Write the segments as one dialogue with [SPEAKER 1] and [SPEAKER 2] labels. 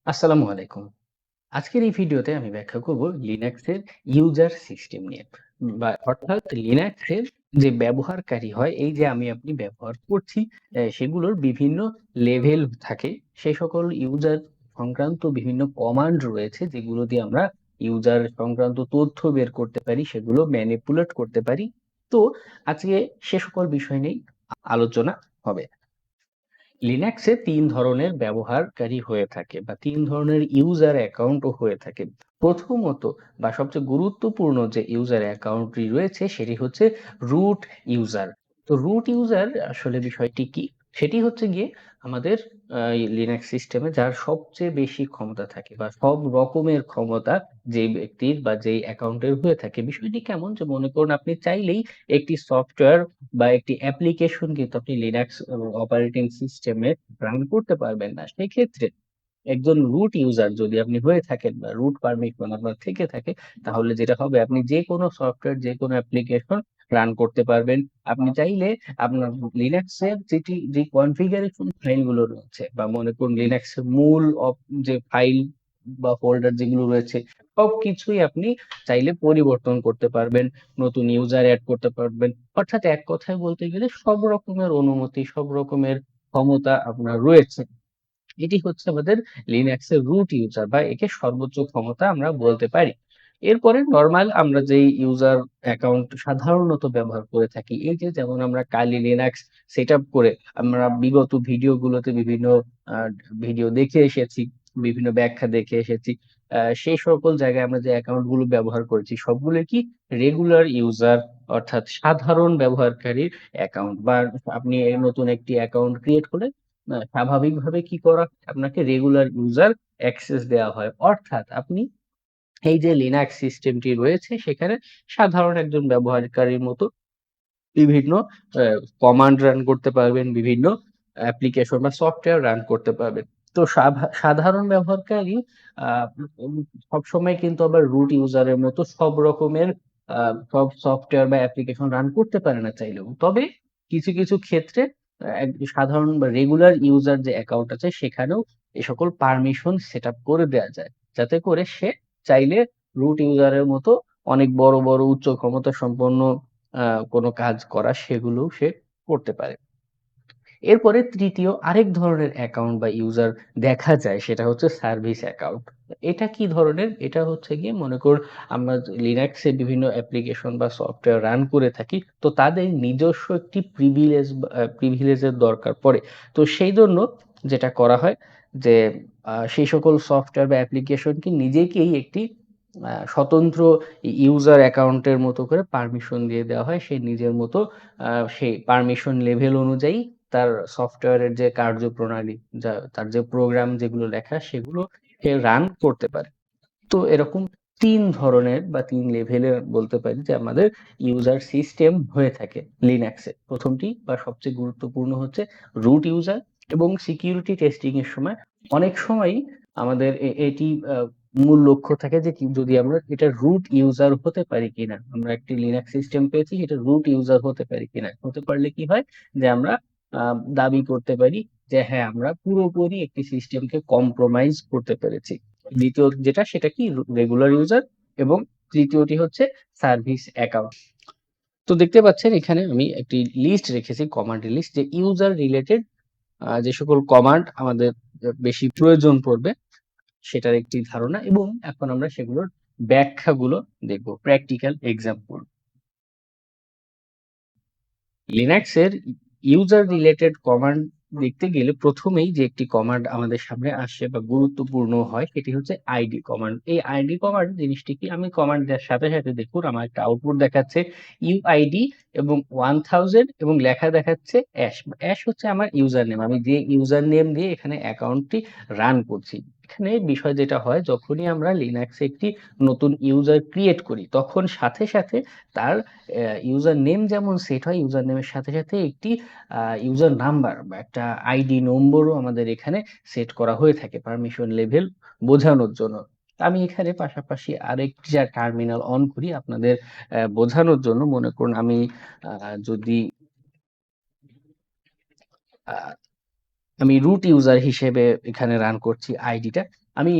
[SPEAKER 1] আসসালামু আলাইকুম। আজকের এই ভিডিওতে আমি ব্যাখ্যা করব লিনাক্সের ইউজার সিস্টেম নিয়ে। অর্থাৎ লিনাক্সের যে ব্যবহারকারী হয়, এই যে আমি আপনি ব্যবহার করছি, সেগুলোর বিভিন্ন লেভেল থাকে। সেই সকল ইউজার সংক্রান্ত বিভিন্ন কমান্ড রয়েছে যেগুলো দিয়ে আমরা ইউজার সংক্রান্ত তথ্য বের করতে পারি, সেগুলো ম্যানিপুলেট করতে পারি। তো আজকে সে সকল বিষয় নিয়েই আলোচনা হবে। লিনাক্সে ৩ ধরনের ব্যবহারকারী হয়ে থাকে বা ৩ ধরনের ইউজার অ্যাকাউন্টও হয়ে থাকে। প্রথমত বা সবচেয়ে গুরুত্বপূর্ণ যে ইউজার অ্যাকাউন্টটি রয়েছে সেটি হচ্ছে রুট ইউজার। তো রুট ইউজার আসলে বিষয়টি কি? সেটি হচ্ছে গিয়ে আমাদের লিনাক্স সিস্টেমে যার সবচেয়ে বেশি ক্ষমতা থাকে বা সব রকমের ক্ষমতা যেই ব্যক্তির বা যেই অ্যাকাউন্টের হয়ে থাকে। বিষয়টি কেমন? যে মনে করুন আপনি চাইলেই একটি সফটওয়্যার বা একটি অ্যাপ্লিকেশন কিন্তু আপনি লিনাক্স অপারেটিং সিস্টেমে রান করতে পারবেন না। সেক্ষেত্রে একজন রুট ইউজার যদি আপনি হয়ে থাকেন বা রুট পারমিশন আপনার থেকে থাকে, তাহলে যেটা হবে আপনি যেকোনো সফটওয়্যার, যেকোনো অ্যাপ্লিকেশন রান করতে পারবেন। আপনি চাইলে আপনার লিনাক্সের যে কনফিগারেশন ফাইলগুলো রয়েছে বা মনে করুন লিনাক্সের মূল যে ফাইল বা ফোল্ডার যেগুলো রয়েছে, সবকিছুই আপনি চাইলে পরিবর্তন করতে পারবেন, নতুন ইউজার এড করতে পারবেন। অর্থাৎ এক কথায় বলতে গেলে সব রকমের অনুমতি, সব রকমের ক্ষমতা আপনার রয়েছে। এটি হচ্ছে আমাদের লিনাক্সের রুট ইউজার বা একে সর্বোচ্চ ক্ষমতা আমরা বলতে পারি। এরপরে নরমাল আমরা যেই ইউজার অ্যাকাউন্ট সাধারণত ব্যবহার করে থাকি, এই যে যেমন আমরা কালি লিনাক্স সেটআপ করে আমরা বিগত ভিডিওগুলোতে বিভিন্ন ভিডিও দেখে এসেছি, বিভিন্ন ব্যাখ্যা দেখে এসেছি। সেই সকল জায়গায় আমরা যে অ্যাকাউন্ট গুলো ব্যবহার করেছি সবগুলো কি রেগুলার ইউজার, অর্থাৎ সাধারণ ব্যবহারকারীর অ্যাকাউন্ট। বা আপনি এই নতুন একটি অ্যাকাউন্ট ক্রিয়েট করে স্বাভাবিকভাবে কি করা হয়? আপনাকে রেগুলার ইউজার অ্যাক্সেস দেওয়া হয়। অর্থাৎ আপনি এই যে লিনাক্স সিস্টেমটি রয়েছে সেখানে সাধারণ একজন ব্যবহারকারীর মতো বিভিন্ন আ কমান্ড রান করতে পারবেন, বিভিন্ন অ্যাপ্লিকেশন বা সফটওয়্যার রান করতে পারবেন। তো সাধারণ ব্যবহারকারী আ উম সবসময় কিন্তু আবার রুট ইউজারের মতো সব রকমের আ সব সফটওয়্যার বা অ্যাপ্লিকেশন রান করতে পারে না চাইলেও। তবে কিছু ক্ষেত্রে সাধারণ বা রেগুলার ইউজার যে অ্যাকাউন্ট আছে সেখানেও এ সকল পারমিশন সেটআপ করে দেয়া যায়। যাতে করে সে চাইলে রুট ইউজারের মতো অনেক বড় উচ্চ ক্ষমতা সম্পন্ন আ কোনো কাজ করা সেগুলোও সে করতে পারে। এরপরে ৩য় আরেক ধরনের অ্যাকাউন্ট বা ইউজার দেখা যায় সেটা হচ্ছে সার্ভিস অ্যাকাউন্ট। এটা কি ধরনের? এটা হচ্ছে গিয়ে মনে করুন আমরা লিনাক্সে বিভিন্ন অ্যাপ্লিকেশন বা সফটওয়্যার রান করে থাকি। তো তাদের নিজস্ব একটি প্রিভিলেজের দরকার পড়ে। তো সেইজন্য যেটা করা হয় যে সেই সকল সফটওয়্যার বা অ্যাপ্লিকেশনকে নিজেকেই একটি স্বতন্ত্র ইউজার অ্যাকাউন্টের মতো করে পারমিশন দিয়ে দেওয়া হয়। সে নিজের মতো সেই পারমিশন লেভেল অনুযায়ী তার সফটওয়্যারের যে কার্যপ্রণালী, তার যে প্রোগ্রাম যেগুলো লেখা সেগুলো সে রান করতে পারে। তো এরকম ৩ ধরনের বা ৩ লেভেলের বলতে পারি যে আমাদের ইউজার সিস্টেম হয়ে থাকে লিনাক্সে। ১টি বা সবচেয়ে গুরুত্বপূর্ণ হচ্ছে রুট ইউজার। এবং সিকিউরিটি টেস্টিং এর সময় অনেক সময়ই আমাদের এটি মূল লক্ষ্য থাকে যে যদি আমরা এটা রুট ইউজার হতে পারি কিনা। আমরা একটি লিনাক্স সিস্টেম পেয়েছি, এটা রুট ইউজার হতে পারি কিনা। হতে পারলে কি হয় যে আমরা আ দাবি করতে পারি যে হ্যাঁ, আমরা পুরোপুরি একটি সিস্টেমকে কম্প্রোমাইজ করতে পেরেছি। দ্বিতীয় যেটা সেটা কি রেগুলার ইউজার। এবং তৃতীয়টি হচ্ছে সার্ভিস অ্যাকাউন্ট। তো দেখতে পাচ্ছেন এখানে আমি একটি লিস্ট রেখেছি, কমান্ডের লিস্ট, যে ইউজার রিলেটেড যে সকল কমান্ড আমাদের বেশি প্রয়োজন পড়বে সেটার একটি ধারণা। এবং এখন আমরা সেগুলোর ব্যাখ্যাগুলো দেখব, প্র্যাকটিক্যাল এক্সাম্পল। লিনাক্সের ইউজার রিলেটেড কমান্ড দেখতে গেলে প্রথমেই যে একটি কমান্ড আমাদের সামনে আসে বা গুরুত্বপূর্ণ হয় সেটি হচ্ছে আইডি কমান্ড। এই আইডি কমান্ড জিনিসটি কি? আমি কমান্ড দেওয়ার সাথে দেখুন আমার একটা আউটপুট দেখাচ্ছে ইউআইডি এবং 1000 এবং লেখা দেখাচ্ছে অ্যাশ। অ্যাশ হচ্ছে আমার ইউজার নেম। আমি যে ইউজার নেম দিয়ে এখানে অ্যাকাউন্টটি রান করছি। এখানে বিষয় যেটা হয়, যখনই আমরা লিনাক্সে একটি নতুন ইউজার ক্রিয়েট করি তখন সাথে তার ইউজার নেম যেমন সেট হয়, ইউজার নেমের সাথে একটি ইউজার নাম্বার বা একটা আইডি নম্বরও আমাদের এখানে সেট করা হয়ে থাকে পারমিশন লেভেল বোঝানোর জন্য। আমি এখানে পাশাপাশি আরেকটা টার্মিনাল অন করি আপনাদের বোঝানোর জন্য। মনে করুন আমি যদি আ আমি রুট ইউজার হিসেবে এখানে রান করছি আইডিটা। আমি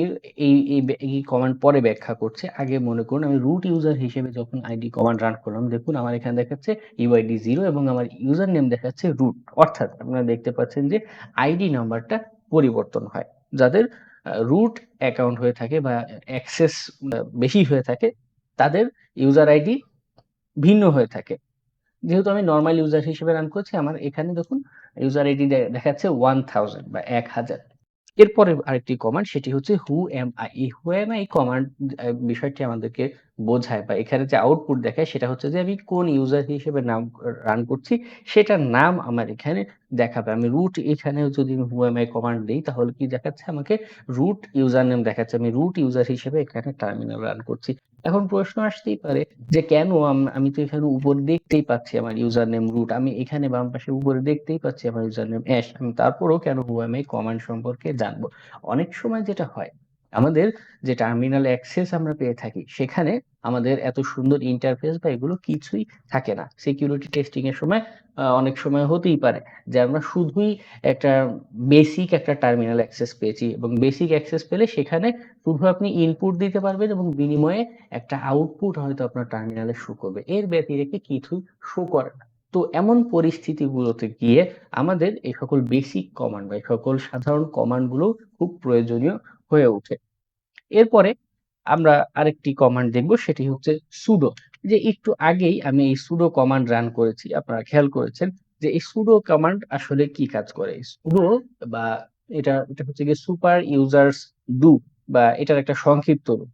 [SPEAKER 1] এই কমান্ড পরে ব্যাখ্যা করছি। আগে মনে করুন আমি রুট ইউজার হিসেবে যখন আইডি কমান্ড রান করলাম, দেখুন আমার এখানে দেখাচ্ছে ইউআইডি 0 এবং আমার ইউজার নেম দেখাচ্ছে রুট। অর্থাৎ আপনারা দেখতে পাচ্ছেন যে আইডি নাম্বারটা পরিবর্তন হয়। যাদের রুট অ্যাকাউন্ট হয়ে থাকে বা অ্যাক্সেস বেশি হয়ে থাকে, তাদের ইউজার আইডি ভিন্ন হয়ে থাকে। যেহেতু আমি নরমাল ইউজার হিসেবে রান করছি, আমার এখানে দেখুন ইউজার আইডি দেখাচ্ছে 1000 বা 1000। এরপরে আরেকটি কমান্ড, সেটি হচ্ছে হু এম আই। এই হু এম আই কমান্ড বিষয়টি আমাদেরকে বোঝায় বা এখানে যে আউটপুট দেখায় সেটা হচ্ছে যে আমি কোন ইউজার হিসেবে নাম রান করছি সেটার নাম আমার এখানে দেখাবে। আমি রুট এখানেও যদি হু এম আই কমান্ড দিই তাহলে কি দেখাচ্ছে আমাকে রুট ইউজার নেম দেখাচ্ছে। আমি রুট ইউজার হিসেবে এখানে টার্মিনাল রান করছি। এখন প্রশ্ন আসতেই পারে যে কেন আমি তো এখানে উপরে দেখতেই পাচ্ছি আমার ইউজার নেম রুট, আমি এখানে বাম পাশে উপরে দেখতেই পাচ্ছি আমার ইউজার নেম অ্যাশ, আমি তারপরেও কেন হুয়ামে কমান্ড সম্পর্কে জানবো? অনেক সময় যেটা হয়, আমাদের যে টার্মিনাল অ্যাক্সেস আমরা পেয়ে থাকি সেখানে আমাদের এত সুন্দর ইন্টারফেস বা এগুলো কিছুই থাকে না। সিকিউরিটি টেস্টিং এর সময় অনেক সময় হতেই পারে যে আমরা শুধুই একটা বেসিক একটা টার্মিনাল অ্যাক্সেস পেয়েছি এবং বেসিক অ্যাক্সেস পেলে সেখানে শুধু আপনি ইনপুট দিতে পারবেন এবং বিনিময়ে একটা আউটপুট হয়তো আপনার টার্মিনালে শো করবে। এর ব্যতিরেকে কিছুই শো করে না। তো এমন পরিস্থিতিগুলোতে গিয়ে আমাদের এই সকল বেসিক কমান্ড বা এই সকল সাধারণ কমান্ডগুলো খুব প্রয়োজনীয় হয়ে ওঠে। এরপরে আমরা আরেকটি কমান্ড দেখব, সেটি হচ্ছে সুডো। যে একটু আগেই আমি এই সুডো কমান্ড রান করেছি, আপনারা খেয়াল করেছেন যে এই সুডো কমান্ড আসলে কি কাজ করে। সুডো বা এটা হচ্ছে গিয়ে সুপার ইউজার্স ডু বা এটার একটা সংক্ষিপ্ত রূপ।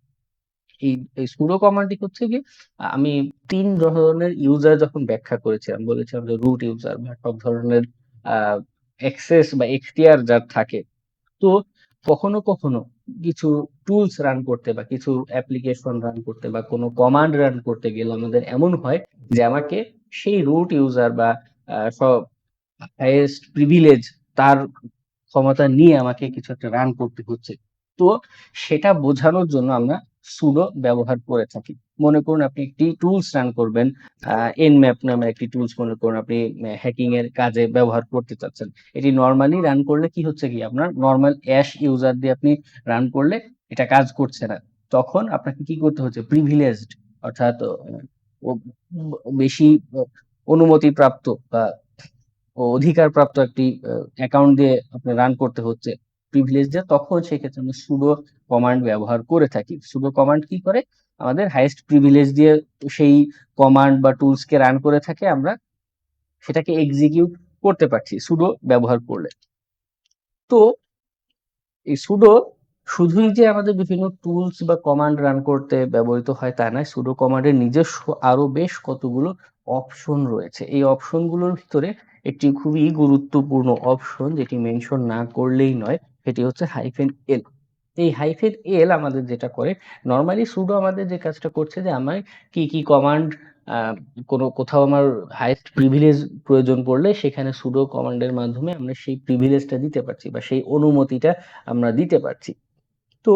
[SPEAKER 1] এই সুডো কমান্ডটি হচ্ছে কি, আমি ৩ ধরনের ইউজার যখন ব্যাখ্যা করেছিলাম, বলেছিলাম যে রুট ইউজার বা সব ধরনের অ্যাক্সেস বা এখতিয়ার যার থাকে। তো কখনো কখনো কিছু টুলস রান করতে বা কিছু অ্যাপ্লিকেশন রান করতে বা কোনো কমান্ড রান করতে গেলে আমাদের এমন হয় যে আমাকে সেই রুট ইউজার বা সব হাইয়েস্ট প্রিভিলেজ তার ক্ষমতা নিয়ে আমাকে কিছু একটা রান করতে হচ্ছে। তো সেটা বোঝানোর জন্য আমরা সুডো ব্যবহার করে থাকি। মনে করুন আপনি একটি টুলস রান করবেন, nmap নামে একটি টুলস মনে করুন আপনি হ্যাকিং এর কাজে ব্যবহার করতে চাচ্ছেন। এটি নরমালি রান করলে কি হচ্ছে কি, আপনার নরমাল অ্যাশ ইউজার দিয়ে আপনি রান করলে এটা কাজ করছে না। তখন আপনাকে কি করতে হচ্ছে, প্রিভিলেজড অর্থাৎ ও বেশি অনুমতিপ্রাপ্ত বা অধিকারপ্রাপ্ত একটি অ্যাকাউন্ট দিয়ে আপনার রান করতে হচ্ছে প্রিভিলেজ দিয়ে, তখন সেক্ষেত্রে আমরা সুডো কমান্ড ব্যবহার করে থাকি। সুডো কমান্ড কি করে, আমাদের হাইয়েস্ট প্রিভিলেজ দিয়ে সেই কমান্ড বা টুলস কে রান করে থাকে, আমরা সেটাকে এক্সিকিউট করতে পারছি সুডো ব্যবহার করলে। তো এই সুডো শুধুই যে আমাদের বিভিন্ন টুলস বা কমান্ড রান করতে ব্যবহৃত হয় তা নয়, সুডো কমান্ডের নিজস্ব আরো বেশ কতগুলো অপশন রয়েছে। এই অপশনগুলোর ভিতরে একটি খুবই গুরুত্বপূর্ণ অপশন যেটি মেনশন না করলেই নয়, সেটি হচ্ছে হাইফেন এল। এই হাইফেন এল আমাদের যেটা করে, নর্মালি সুডো আমাদের যে কাজটা করছে যে আমার কি কমান্ড কোথাও আমার হাইয়েস্ট প্রিভিলেজ প্রয়োজন পড়লে সেখানে সুডো কমান্ডের মাধ্যমে আমরা সেই প্রিভিলেজটা দিতে পারছি বা সেই অনুমতিটা আমরা দিতে পারছি। তো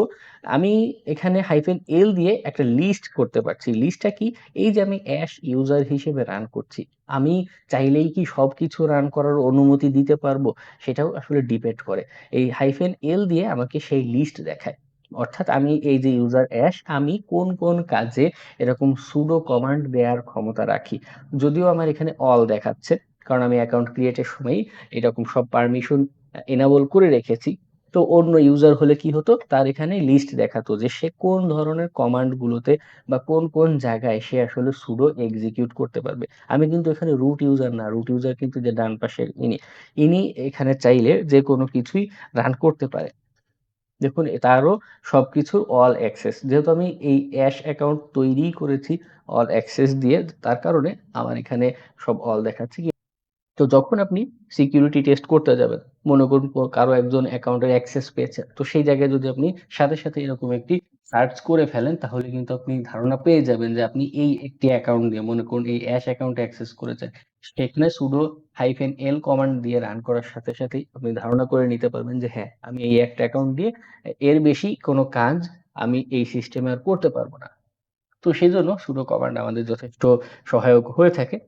[SPEAKER 1] আমি এখানে হাইফেন এল দিয়ে একটা লিস্ট করতে পারছি। লিস্টটা কি, এই যে আমি অ্যাশ ইউজার হিসেবে রান করছি, আমি চাইলেই কি সবকিছু রান করার অনুমতি দিতে পারবো, সেটাও আসলে ডিপেন্ড করে। এই হাইফেন এল দিয়ে আমাকে সেই লিস্ট দেখায়। অর্থাৎ আমি এই যে ইউজার অ্যাশ, আমি কোন কোন কাজে এরকম সুডো কমান্ড দেওয়ার ক্ষমতা রাখি। যদিও আমার এখানে অল দেখাচ্ছে, কারণ আমি অ্যাকাউন্ট ক্রিয়েটের সময় এরকম সব পারমিশন এনেবল করে রেখেছি। তো অন্য ইউজার হলে কি হতো, তার এখানে লিস্ট দেখাতো যে সে কোন ধরনের কমান্ড গুলোতে বা কোন কোন জায়গায় সে আসলে সুডো এক্সিকিউট করতে পারবে। আমি কিন্তু এখানে রুট ইউজার না, রুট ইউজার কিন্তু যে ডান পাশের ইনি, ইনি এখানে চাইলে যে কোনো কিছুই রান করতে পারে। দেখুন তারও সবকিছু অল অ্যাক্সেস, যেহেতু আমি এই অ্যাশ অ্যাকাউন্ট তৈরি করেছি অল অ্যাক্সেস দিয়ে, তার কারণে আমার এখানে সব অল দেখাচ্ছে। তো যখন আপনি সিকিউরিটি টেস্ট করতে যাবেন, মনে করুন কারো একজন অ্যাকাউন্টের অ্যাক্সেস পেয়েছে, তো সেই জায়গায় যদি আপনি সাথে সাথে এরকম একটি সার্চ করে ফেলেন, তাহলে কিন্তু আপনি ধারণা পেয়ে যাবেন যে আপনি এই একটি অ্যাকাউন্ট দিয়ে, মনে করুন এই অ্যাশ অ্যাকাউন্ট অ্যাক্সেস করেছেন, সেখানে সুডো হাইফেন এল কমান্ড দিয়ে রান করার সাথে সাথেই আপনি ধারণা করে নিতে পারবেন যে হ্যাঁ, আমি এই একটা অ্যাকাউন্ট দিয়ে এর বেশি কোনো কাজ আমি এই সিস্টেমে আর করতে পারবো না। তো সেই জন্য সুডো কমান্ড আমাদের যথেষ্ট সহায়ক হয়ে থাকে।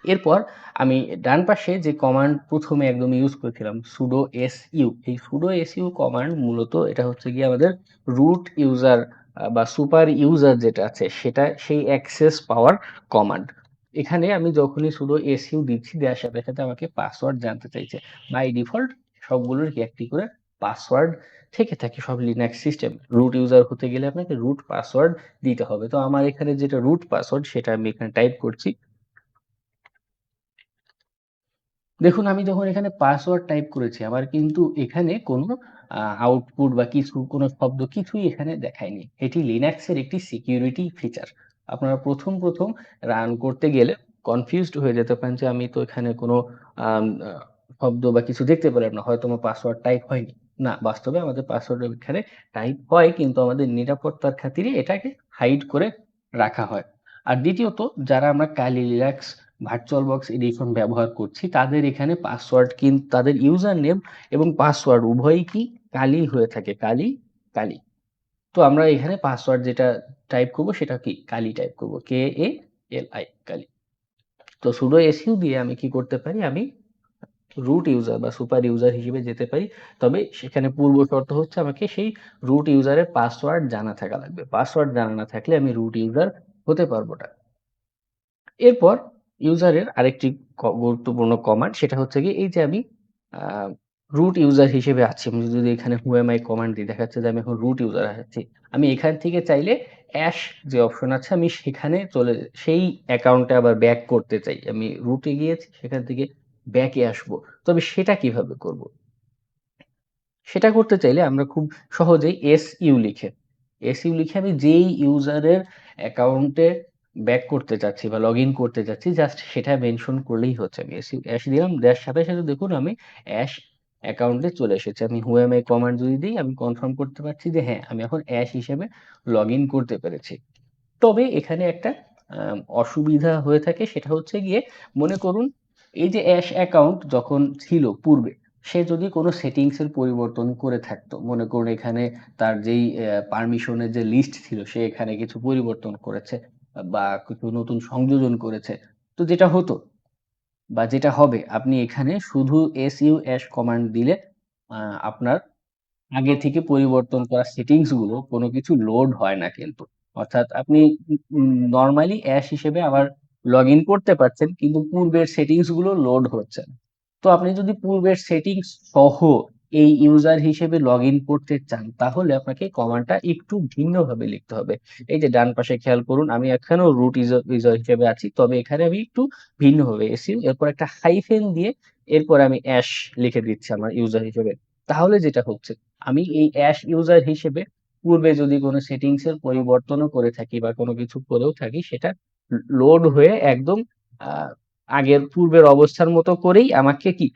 [SPEAKER 1] এরপর আমি ডান পাশে যে কমান্ড প্রথমে একদম ইউজ করেছিলাম sudo su, এই sudo su কমান্ড মূলত এটা হচ্ছে গিয়ে আমাদের রুট ইউজার বা সুপার ইউজার যেটা আছে সেটা সেই অ্যাক্সেস পাওয়ার কমান্ড। এখানে আমি যখনই sudo su দিচ্ছি দেওয়ার সাথে সাথে আমাকে পাসওয়ার্ড জানতে চাইছে। বাই ডিফল্ট সবগুলোর কি একটি করে পাসওয়ার্ড থেকে থাকে সব লিনাক্স সিস্টেম। রুট ইউজার হতে গেলে আপনাকে রুট পাসওয়ার্ড দিতে হবে। তো আমার এখানে যেটা রুট পাসওয়ার্ড সেটা আমি এখানে টাইপ করছি। দেখুন আমি যখন এখানে পাসওয়ার্ড টাইপ করেছি আমার কিন্তু এখানে কোনো আউটপুট বা কিছু কোনো শব্দ কিছুই এখানে দেখায়নি। এটি লিনাক্সের একটি সিকিউরিটি ফিচার। আপনারা প্রথম রান করতে গেলে কনফিউজড হয়ে যেতে পারেন যে আমি তো এখানে কোনো আম আ শব্দ বা কিছু দেখতে পেলাম না। হয়তো আমার পাসওয়ার্ড টাইপ হয়নি। না, বাস্তবে আমাদের পাসওয়ার্ড এখানে টাইপ হয় কিন্তু আমাদের নিরাপত্তার খাতিরে এটাকে হাইড করে রাখা হয়। আর দ্বিতীয়ত যারা আমরা Kali Linux virtual box edition ব্যবহার করছি তাদের এখানে পাসওয়ার্ড তাদের ইউজার নেম এবং পাসওয়ার্ড উভয়ই কি কালি হয়ে থাকে, কালি কালি। তো আমরা এখানে পাসওয়ার্ড যেটা টাইপ করব সেটা কি কালি টাইপ করব, KALI কালি। তো সুডো এসইউ দিয়ে আমি কি করতে পারি, আমি রুট ইউজার বা সুপার ইউজার হিসেবে যেতে পারি। তবে সেখানে পূর্ব শর্ত হচ্ছে আমাকে সেই রুট ইউজারের পাসওয়ার্ড জানা থাকা লাগবে। পাসওয়ার্ড জানা না থাকলে আমি রুট ইউজার হতে পারবো না। এরপর ইউজারের আরেকটি গুরুত্বপূর্ণ কমান্ড সেটা হচ্ছে গিয়ে এই যে আমি আ রুট ইউজার হিসেবে আছি। আমি যদি এখানে who am I কমান্ড দিই দেখা যাচ্ছে যে আমি এখন রুট ইউজার আছি। আমি এখান থেকে চাইলে যে অপশন আছে আমি সেখানে সেই অ্যাকাউন্টে আবার ব্যাক করতে চাই। আমি রুটে গিয়েছি সেখান থেকে ব্যাকে আসবো। তবে সেটা কিভাবে করব? সেটা করতে চাইলে আমরা খুব সহজেই এসইউ লিখে আমি যেই ইউজারের অ্যাকাউন্টে ব্যাক করতে চাচ্ছি বা লগইন করতে চাচ্ছি জাস্ট সেটা মেনশন করলেই হচ্ছে। আমি দিলাম, দেওয়ার সাথে সাথে দেখুন আমি অ্যাশ অ্যাকাউন্টে চলে এসেছি। আমি who am I কমান্ড যদি দিই আমি কনফার্ম করতে পারছি যে হ্যাঁ, আমি এখন অ্যাশ হিসেবে লগইন করতে পেরেছি। তবে এখানে একটা অসুবিধা হয়ে থাকে সেটা হচ্ছে গিয়ে মনে করুন এই যে অ্যাশ অ্যাকাউন্ট যখন ছিল পূর্বে, সে যদি কোনো সেটিংস এর পরিবর্তন করে থাকতো। মনে করুন এখানে তার যেই পারমিশন এর যে লিস্ট ছিল সে এখানে কিছু পরিবর্তন করেছে বা কিছু নতুন সংযোজন করেছে। তো যেটা হতো বা যেটা হবে আপনি এখানে শুধু su অ্যাশ কমান্ড দিলে আ আপনার আগে থেকে পরিবর্তন করা সেটিংস গুলো কোনো কিছু লোড হয় না কিন্তু। অর্থাৎ আপনি নরমালি অ্যাশ হিসেবে আবার লগইন করতে পারছেন কিন্তু পূর্বের সেটিংস গুলো লোড হচ্ছে না। তো আপনি যদি পূর্বের সেটিংস সহ এই ইউজার হিসেবে লগইন করতে চান তাহলে আপনাকে কমান্ডটা একটু ভিন্নভাবে লিখতে হবে। এই যে ডান পাশে খেয়াল করুন আমি এখানেও রুট ইউজার হিসেবে আছি। তবে এখানে আমি একটু ভিন্নভাবে এরপর একটা হাইফেন দিয়ে এরপর আমি অ্যাশ লিখে দিচ্ছি আমার ইউজার হিসেবে। তাহলে যেটা হচ্ছে আমি এই অ্যাশ ইউজার হিসেবে পূর্বে যদি কোনো সেটিংস এর পরিবর্তনও করে থাকি বা কোনো কিছু করেও থাকি সেটা লোড হয়ে একদম আ আগের পূর্বের অবস্থার মতো করেই আমাকে কি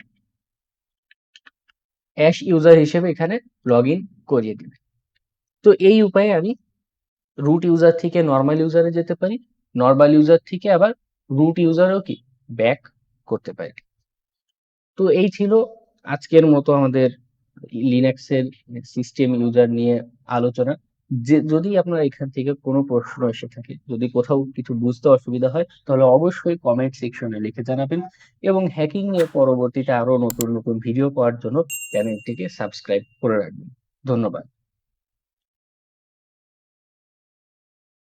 [SPEAKER 1] অ্যাশ ইউজার হিসেবে এখানে লগইন করিয়ে দিবে। তো এই উপায়ে আমি রুট ইউজার থেকে নরমাল ইউজারে যেতে পারি। নরমাল ইউজার থেকে আবার রুট ইউজারেও কি ব্যাক করতে পারি। তো এই ছিল আজকের মতো আমাদের লিনাক্সের সিস্টেম ইউজার নিয়ে আলোচনা। যদি আপনার এখান থেকে কোনো প্রশ্ন এসে থাকে, যদি কোথাও কিছু বুঝতে অসুবিধা হয় তাহলে অবশ্যই কমেন্ট সেকশনে লিখে জানাবেন এবং হ্যাকিং নিয়ে পরবর্তীতে আরো নতুন ভিডিও পাওয়ার জন্য চ্যানেলটিকে সাবস্ক্রাইব করে রাখবেন। ধন্যবাদ।